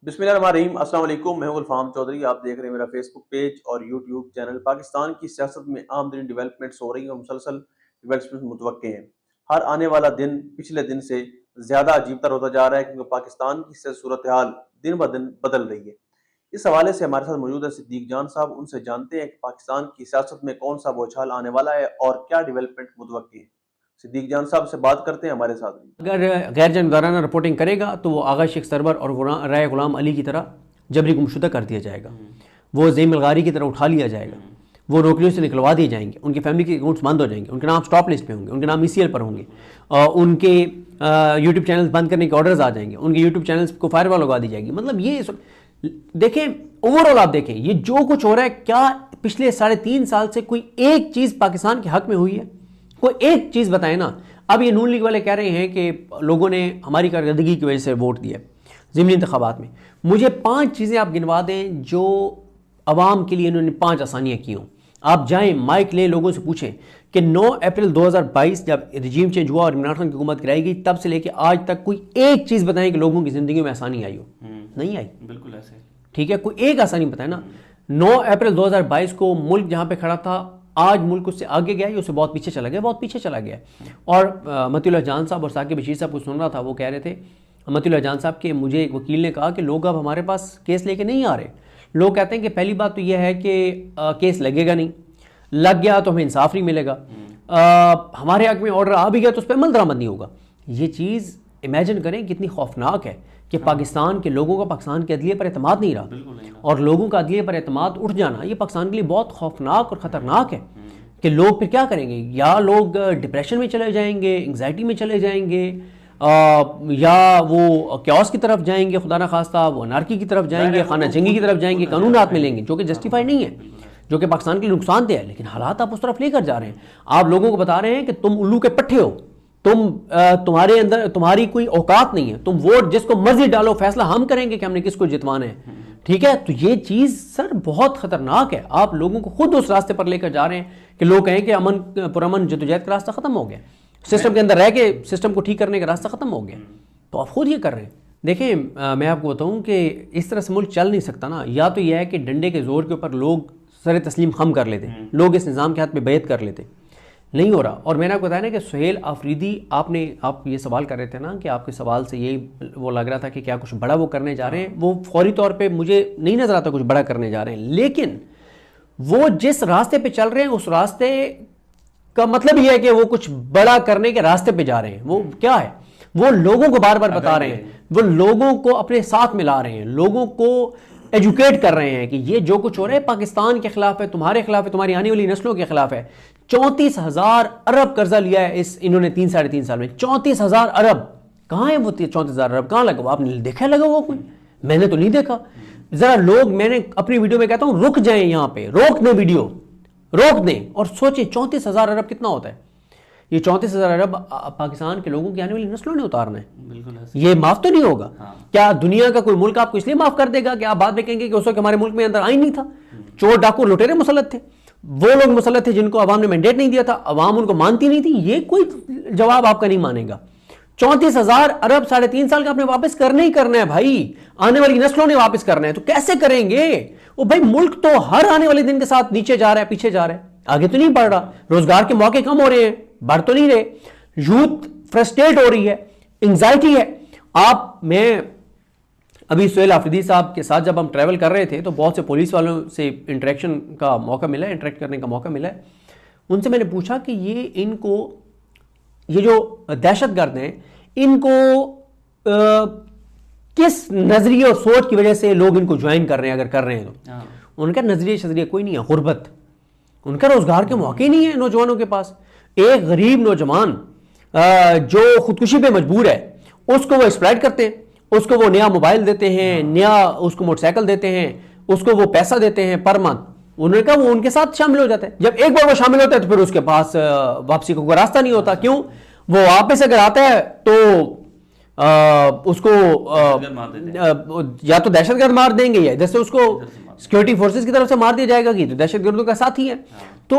بسم اللہ الرحمن الرحیم۔ السلام علیکم، میں ہوں الفام چودھری۔ آپ دیکھ رہے ہیں میرا فیس بک پیج اور یوٹیوب چینل۔ پاکستان کی سیاست میں عام ترین ڈیولپمنٹس ہو رہی ہیں اور مسلسل ڈیولپمنٹ متوقع ہیں۔ ہر آنے والا دن پچھلے دن سے زیادہ عجیب تر ہوتا جا رہا ہے کیونکہ پاکستان کی صورتحال دن بدن بدل رہی ہے۔ اس حوالے سے ہمارے ساتھ موجود ہے صدیق جان صاحب۔ ان سے جانتے ہیں کہ پاکستان کی سیاست میں کون سا بوچھال آنے والا ہے اور کیا ڈیولپمنٹ متوقع ہے۔ صدیق جان صاحب سے بات کرتے ہیں، ہمارے ساتھ ہیں۔ اگر غیر جانبدارانہ رپورٹنگ کرے گا تو وہ آغا شیخ سرور اور رائے غلام علی کی طرح جبری گمشدہ کر دیا جائے گا، وہ زیم الغاری کی طرح اٹھا لیا جائے گا، وہ نوکریوں سے نکلوا دیے جائیں گے، ان کی فیملی کے اکاؤنٹس بند ہو جائیں گے، ان کے نام سٹاپ لسٹ پہ ہوں گے، ان کے نام ECL پر ہوں گے، ان کے یوٹیوب چینلز بند کرنے کے آرڈرز آ جائیں گے، ان کے یوٹیوب چینلز کو فائر وال لگا دی جائے گی۔ مطلب یہ دیکھیں اوور آل، آپ دیکھیں یہ جو کچھ ہو رہا ہے، کیا پچھلے 3.5 سال سے کوئی ایک چیز پاکستان کے حق میں ہوئی ہے؟ کوئی ایک چیز بتائیں نا۔ اب یہ نون لیگ والے کہہ رہے ہیں کہ لوگوں نے ہماری کارکردگی کی وجہ سے ووٹ دیا ضمنی انتخابات میں۔ مجھے 5 چیزیں آپ گنوا دیں جو عوام کے لیے انہوں نے 5 آسانیاں کی ہوں۔ آپ جائیں مائک لیں، لوگوں سے پوچھیں کہ 9 اپریل 2022 جب رجیم چینج ہوا اور عمران خان کی حکومت گرائی گئی، تب سے لے کے آج تک کوئی ایک چیز بتائیں کہ لوگوں کی زندگی میں آسانی آئی ہو۔ نہیں آئی، بالکل ایسے، ٹھیک ہے، کوئی ایک آسانی بتائیں نا۔ 9 اپریل 2022 کو ملک جہاں پہ کھڑا تھا، آج ملک اس سے آگے گیا یا اس سے بہت پیچھے چلا گیا؟ بہت پیچھے چلا گیا۔ اور متی اللہ جان صاحب اور ثاقب بشیر صاحب کو سن رہا تھا، وہ کہہ رہے تھے متی اللہ جان صاحب کہ مجھے ایک وکیل نے کہا کہ لوگ اب ہمارے پاس کیس لے کے نہیں آ رہے۔ لوگ کہتے ہیں کہ پہلی بات تو یہ ہے کہ کیس لگے گا نہیں، لگ گیا تو ہمیں انصاف نہیں ملے گا، ہمارے حق میں آرڈر آ بھی گیا تو اس پہ عمل درآمد نہیں ہوگا۔ یہ چیز امیجن کریں کتنی خوفناک ہے کہ پاکستان کے لوگوں کا پاکستان کے عدلیہ پر اعتماد نہیں رہا، اور لوگوں کا عدلیہ پر اعتماد اٹھ جانا یہ پاکستان کے لیے بہت خوفناک اور خطرناک ہے کہ لوگ پھر کیا کریں گے؟ یا لوگ ڈپریشن میں چلے جائیں گے، انگزائٹی میں چلے جائیں گے، یا وہ کیوس کی طرف جائیں گے، خدا نخواستہ وہ انارکی کی طرف جائیں گے، خانہ جنگی کی طرف جائیں گے، قانون ہاتھ میں لیں گے، جو کہ جسٹیفائی نہیں ہے، جو کہ پاکستان کے لیے نقصان دہ ہے۔ لیکن حالات آپ اس طرف لے کر جا رہے ہیں۔ آپ لوگوں کو بتا رہے ہیں کہ تم الو کے پٹھے ہو، تمہارے اندر تمہاری کوئی اوقات نہیں ہے، تم ووٹ جس کو مرضی ڈالو، فیصلہ ہم کریں گے کہ ہم نے کس کو جتوانا ہے، ٹھیک ہے؟ تو یہ چیز سر بہت خطرناک ہے۔ آپ لوگوں کو خود اس راستے پر لے کر جا رہے ہیں کہ لوگ کہیں کہ پرامن جدوجہد کا راستہ ختم ہو گیا، سسٹم کے اندر رہ کے سسٹم کو ٹھیک کرنے کا راستہ ختم ہو گیا، تو آپ خود یہ کر رہے ہیں۔ دیکھیں میں آپ کو بتاؤں کہ اس طرح سے ملک چل نہیں سکتا نا۔ یا تو یہ ہے کہ ڈنڈے کے زور کے اوپر لوگ سر تسلیم خم کر لیتے، لوگ اس نظام کے ہاتھ میں بیعت کر لیتے، نہیں ہو رہا۔ اور میں نے آپ کو بتایا نا کہ سہیل آفریدی، آپ یہ سوال کر رہے تھے نا کہ آپ کے سوال سے یہی وہ لگ رہا تھا کہ کیا کچھ بڑا وہ کرنے جا رہے ہیں۔ وہ فوری طور پہ مجھے نہیں نظر آتا کچھ بڑا کرنے جا رہے ہیں، لیکن وہ جس راستے پہ چل رہے ہیں اس راستے کا مطلب یہ ہے کہ وہ کچھ بڑا کرنے کے راستے پہ جا رہے ہیں۔ وہ کیا ہے؟ وہ لوگوں کو بار بار بتا رہے ہیں، وہ لوگوں کو اپنے ساتھ ملا رہے ہیں، لوگوں کو ایجوکیٹ کر رہے ہیں کہ یہ جو کچھ ہو رہا ہے پاکستان کے خلاف ہے، تمہارے خلاف ہے، تمہاری آنے والی نسلوں کے خلاف ہے۔ 34,000 ارب قرضہ لیا ہے انہوں نے 3-3.5 سال میں۔ 34,000 ارب کہاں ہے؟ وہ 34,000 ارب کہاں لگا ہوا؟ آپ نے دیکھا لگا ہوا کوئی؟ میں نے تو نہیں دیکھا۔ ذرا لوگ، میں نے اپنی ویڈیو میں کہتا ہوں رک جائیں، یہاں پہ روک دیں، ویڈیو روک دیں اور سوچیں 34,000 ارب کتنا ہوتا ہے؟ یہ 34,000 ارب پاکستان کے لوگوں کی آنے والی نسلوں نے اتارنا ہے۔ یہ معاف تو نہیں ہوگا۔ کیا دنیا کا کوئی ملک آپ کو اس لیے معاف کر دے گا کہ آپ بعد میں کہیں گے کہ اس وقت ہمارے ملک میں اندر آئین نہیں تھا، چور ڈاکو لٹیرے مسلط تھے، وہ لوگ مسلط تھے جن کو عوام نے مینڈیٹ نہیں دیا تھا، عوام ان کو مانتی نہیں تھی؟ یہ کوئی جواب آپ کا نہیں مانے گا۔ 34,000 ارب 3.5 سال کا آپ نے واپس کرنا ہی کرنا ہے بھائی، آنے والی نسلوں نے واپس کرنا ہے، تو کیسے کریں گے؟ وہ بھائی ملک تو ہر آنے والے دن کے ساتھ نیچے جا رہا ہے، پیچھے جا رہا ہے، آگے تو نہیں بڑھ رہا۔ روزگار کے موقع کم ہو رہے ہیں، بڑھ تو نہیں رہے، یوتھ فرسٹریٹ ہو رہی ہے، انگزائٹی ہے۔ میں ابھی سہیل آفریدی صاحب کے ساتھ جب ہم ٹریول کر رہے تھے تو بہت سے پولیس والوں سے انٹریکٹ کرنے کا موقع ملا ہے۔ ان سے میں نے پوچھا کہ یہ جو دہشت گرد ہیں، ان کو کس نظریے اور سوچ کی وجہ سے لوگ ان کو جوائن کر رہے ہیں، اگر کر رہے ہیں تو؟ ان کا نظریہ کوئی نہیں ہے، غربت، ان کا روزگار کے موقع ہی نہیں ہے نوجوانوں کے پاس۔ ایک غریب نوجوان جو خودکشی پہ مجبور ہے، اس کو وہ ایکسپلائٹ کرتے ہیں، اس کو وہ نیا موبائل دیتے ہیں، نیا اس کو موٹر سائیکل دیتے ہیں، اس کو وہ پیسہ دیتے ہیں پر منتھ۔ انہوں نے کہا وہ ان کے ساتھ شامل ہو جاتا ہے۔ جب ایک بار وہ شامل ہوتا ہے تو پھر اس کے پاس واپسی کا کوئی راستہ نہیں ہوتا۔ کیوں؟ وہ واپس اگر آتا ہے تو اس کو یا تو دہشت گرد مار دیں گے، یا ادھر سے اس کو سیکیورٹی فورسز کی طرف سے مار دیا جائے گا کہ تو دہشت گردوں کا ساتھی ہے۔ تو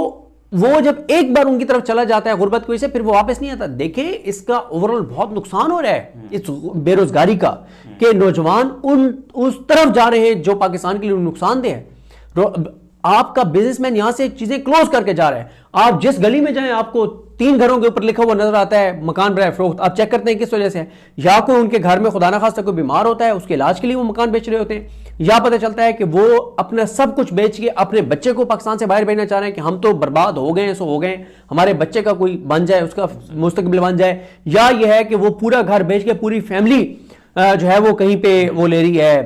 وہ جب ایک بار ان کی طرف چلا جاتا ہے غربت کی وجہ سے پھر وہ واپس نہیں آتا. دیکھیں اس کا اوورال بہت نقصان ہو رہا ہے اس بے روزگاری کا کہ نوجوان اس طرف جا رہے ہیں جو پاکستان کے لیے نقصان دہ ہے. آپ کا بزنس مین یہاں سے چیزیں کلوز کر کے جا رہا ہے. آپ جس گلی میں جائیں آپ کو 3 گھروں کے اوپر لکھا ہوا نظر آتا ہے مکان برائے فروخت. آپ چیک کرتے ہیں کس وجہ سے ہے. یا کوئی ان کے گھر میں خدا نخواستہ کوئی بیمار ہوتا ہے اس کے علاج کے لیے وہ مکان بیچ رہے ہوتے ہیں, یا پتہ چلتا ہے کہ وہ اپنا سب کچھ بیچ کے اپنے بچے کو پاکستان سے باہر بھیجنا چاہ رہے ہیں کہ ہم تو برباد ہو گئے ہیں سو ہو گئے ہیں, ہمارے بچے کا کوئی بن جائے اس کا مستقبل بن جائے. یا یہ ہے کہ وہ پورا گھر بیچ کے پوری فیملی جو ہے وہ کہیں پہ وہ لے رہی ہے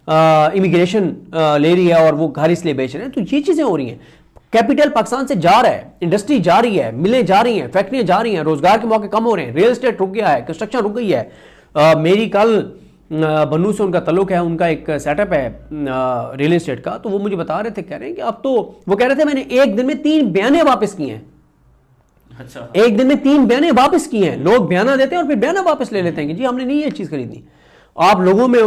امیگریشن لے رہی ہے اور وہ گھر اس لیے بیچ رہے ہیں. تو یہ چیزیں ہو رہی ہیں. کیپٹل پاکستان سے جا رہا ہے, انڈسٹری جا رہی ہے, ملیں جا رہی ہیں, فیکٹریاں جا رہی ہیں, روزگار کے موقع کم ہو رہے ہیں, ریل اسٹیٹ رک گیا ہے, کنسٹرکشن رک گئی ہے. میری کل بنو سے ان کا تعلق ہے, ان کا ایک سیٹ اپ ہے ریل اسٹیٹ کا, تو وہ مجھے بتا رہے تھے, کہہ رہے ہیں کہ اب تو وہ کہہ رہے تھے میں نے ایک دن میں 3 بیانے واپس کیے ہیں. اچھا, ایک دن میں 3 بیانے واپس کیے ہیں. لوگ بیانہ دیتے ہیں اور پھر بیانہ واپس لے لیتے ہیں کہ جی ہم نے نہیں یہ چیز خریدنی. آپ لوگوں میں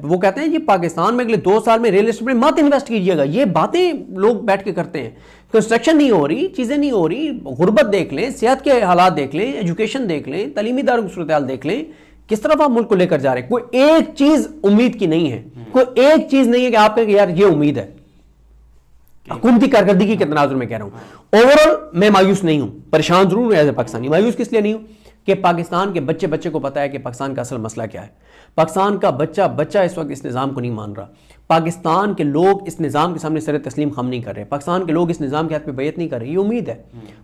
وہ کہتے ہیں جی پاکستان میں اگلے 2 سال میں ریل اسٹیٹ میں مت انویسٹ کیجیے گا. یہ باتیں لوگ بیٹھ کے کرتے ہیں. کنسٹرکشن نہیں ہو رہی, چیزیں نہیں ہو رہی, غربت دیکھ لیں, صحت کے حالات دیکھ لیں, ایجوکیشن دیکھ لیں, تعلیمی اداروں کی صورتحال دیکھ لیں, کس طرف آپ ملک کو لے کر جا رہے ہیں. کوئی ایک چیز امید کی نہیں ہے, کوئی ایک چیز نہیں ہے کہ آپ یار یہ امید ہے. حکومتی کارکردگی کے تناظر میں کہہ رہا ہوں. اوورال میں مایوس نہیں ہوں, پریشان ضرور ہوں ایز اے پاکستانی. مایوس کس لیے نہیں ہوں کہ پاکستان کے بچے کو پتا ہے کہ پاکستان کا اصل مسئلہ کیا ہے. پاکستان کا بچہ اس وقت اس نظام کو نہیں مان رہا. پاکستان کے لوگ اس نظام کے سامنے سر تسلیم خم نہیں کر رہے. پاکستان کے لوگ اس نظام کے ہاتھ پہ بیعت نہیں کر رہے. یہ امید ہے.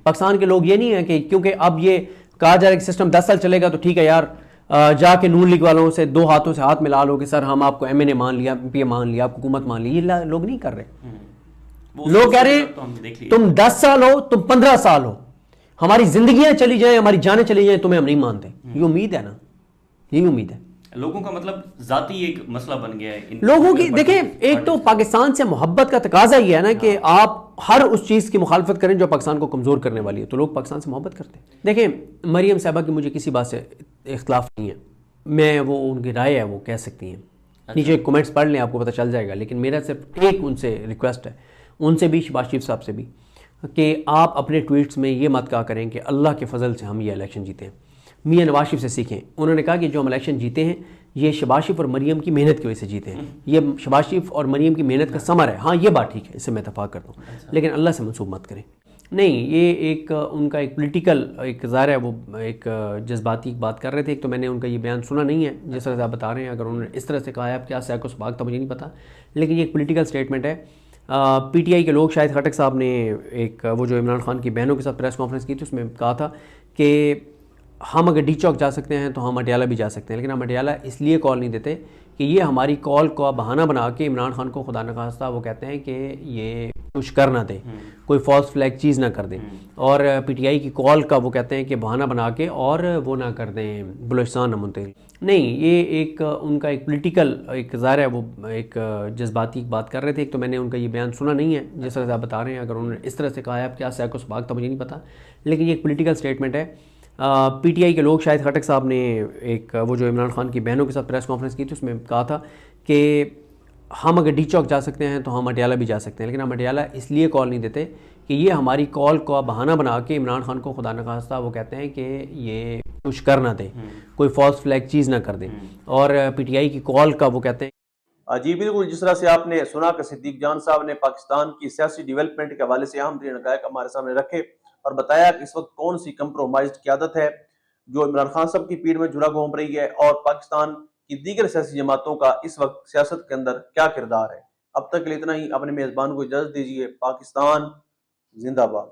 پاکستان کے لوگ یہ نہیں ہے کہ کیونکہ اب یہ کہا جا رہا ہے کہ سسٹم 10 سال چلے گا تو ٹھیک ہے یار, جا کے نون لیگ والوں سے 2 ہاتھوں سے ہاتھ ملا لو کہ سر ہم آپ کو ایم این اے مان لیا, پی اے مان لیا, آپ کو حکومت مان لی. یہ لوگ نہیں کر رہے. لوگ کہہ رہے ہیں تم 10 سال ہو, تم 15 سال ہو, ہماری زندگیاں چلی جائیں, ہماری جانیں چلی جائیں, تمہیں ہم نہیں مانتے. یہ امید ہے نا, یہی امید ہے. لوگوں کا مطلب ذاتی ایک مسئلہ بن گیا ہے لوگوں کی. دیکھیں ایک تو پاکستان سے محبت کا تقاضا یہ ہے نا کہ آپ ہر اس چیز کی مخالفت کریں جو پاکستان کو کمزور کرنے والی ہے, تو لوگ پاکستان سے محبت کرتے ہیں. دیکھیں مریم صاحبہ کی مجھے کسی بات سے اختلاف نہیں ہے, میں وہ ان کی رائے ہے وہ کہہ سکتی ہیں. نیچے کمنٹس پڑھ لیں آپ کو پتہ چل جائے گا. لیکن میرا صرف ایک ان سے ریکویسٹ ہے, ان سے بھی, شہباز شریف صاحب سے بھی, کہ آپ اپنے ٹویٹس میں یہ مت کہا کریں کہ اللہ کے فضل سے ہم یہ الیکشن جیتے ہیں. میاں نواز شریف سے سیکھیں. انہوں نے کہا کہ جو ہم الیکشن جیتے ہیں یہ شہباز شریف اور مریم کی محنت کی وجہ سے جیتے ہیں. یہ شہباز شریف اور مریم کی محنت کا ثمر ہے. ہاں یہ بات ٹھیک ہے, اس سے میں اتفاق کرتا ہوں, لیکن اللہ سے منسوب مت کریں. نہیں, یہ ایک ان کا ایک پولیٹیکل ایک ظاہر ہے, وہ ایک جذباتی بات کر رہے تھے. ایک تو میں نے ان کا یہ بیان سنا نہیں ہے جس طرح سے آپ بتا رہے ہیں. اگر انہوں نے اس طرح سے کہا ہے, آپ کیا سیاق و سباق تھا مجھے نہیں پتا, لیکن یہ ایک پولیٹیکل سٹیٹمنٹ ہے. پی ٹی آئی کے لوگ, شاہد خٹک صاحب نے ایک وہ جو عمران خان کی بہنوں کے ساتھ پریس کانفرنس کی تھی, اس میں کہا تھا کہ ہم اگر ڈی چوک جا سکتے ہیں تو ہم اٹیالہ بھی جا سکتے ہیں, لیکن ہم اٹیالہ اس لیے کال نہیں دیتے کہ یہ ہماری کال کو بہانہ بنا کے عمران خان کو خدا نخواستہ وہ کہتے ہیں کہ یہ کچھ کر نہ دیں, کوئی فالس فلیگ چیز نہ کر دیں, اور پی ٹی آئی کی کال کا وہ کہتے ہیں کہ بہانہ بنا کے اور وہ نہ کر دیں, بلوچستان نہ منتقل. نہیں, یہ ایک ان کا ایک پولیٹیکل ایک ظاہر ہے, وہ ایک جذباتی بات کر رہے تھے. ایک تو میں نے ان کا یہ بیان سنا نہیں ہے جس طرح سے آپ بتا رہے ہیں. اگر انہوں نے اس طرح سے کہا ہے, آپ کیا سیاق و سباق تھا مجھے نہیں پتا, لیکن یہ ایک پولیٹیکل سٹیٹمنٹ ہے. پی ٹی آئی کے لوگ, شاہد خٹک صاحب نے ایک وہ جو عمران خان کی بہنوں کے ساتھ پریس کانفرنس کی تھی, اس میں کہا تھا کہ ہم اگر ڈی چوک جا سکتے ہیں تو ہم اٹیالہ بھی جا سکتے ہیں, لیکن ہم اٹیالہ اس لیے کال نہیں دیتے کہ یہ ہماری کال کو بہانہ بنا کے عمران خان کو خدا نخواستہ وہ کہتے ہیں کہ یہ کچھ کر نہ دیں, کوئی فالس فلیگ چیز نہ کر دیں, اور پی ٹی آئی کی کال کا وہ کہتے ہیں. جی بالکل, جس طرح سے آپ نے سنا کہ صدیق جان صاحب نے پاکستان کی سیاسی ڈیولپمنٹ کے حوالے سے اہم ترین حقائق ہمارے سامنے رکھے اور بتایا کہ اس وقت کون سی کمپرومائزڈ قیادت ہے جو عمران خان صاحب کی پیڑ میں جھولا گھوم رہی ہے, اور پاکستان کی دیگر سیاسی جماعتوں کا اس وقت سیاست کے اندر کیا کردار ہے. اب تک کے لیے اتنا ہی. اپنے میزبان کو اجازت دیجیے. پاکستان زندہ باد.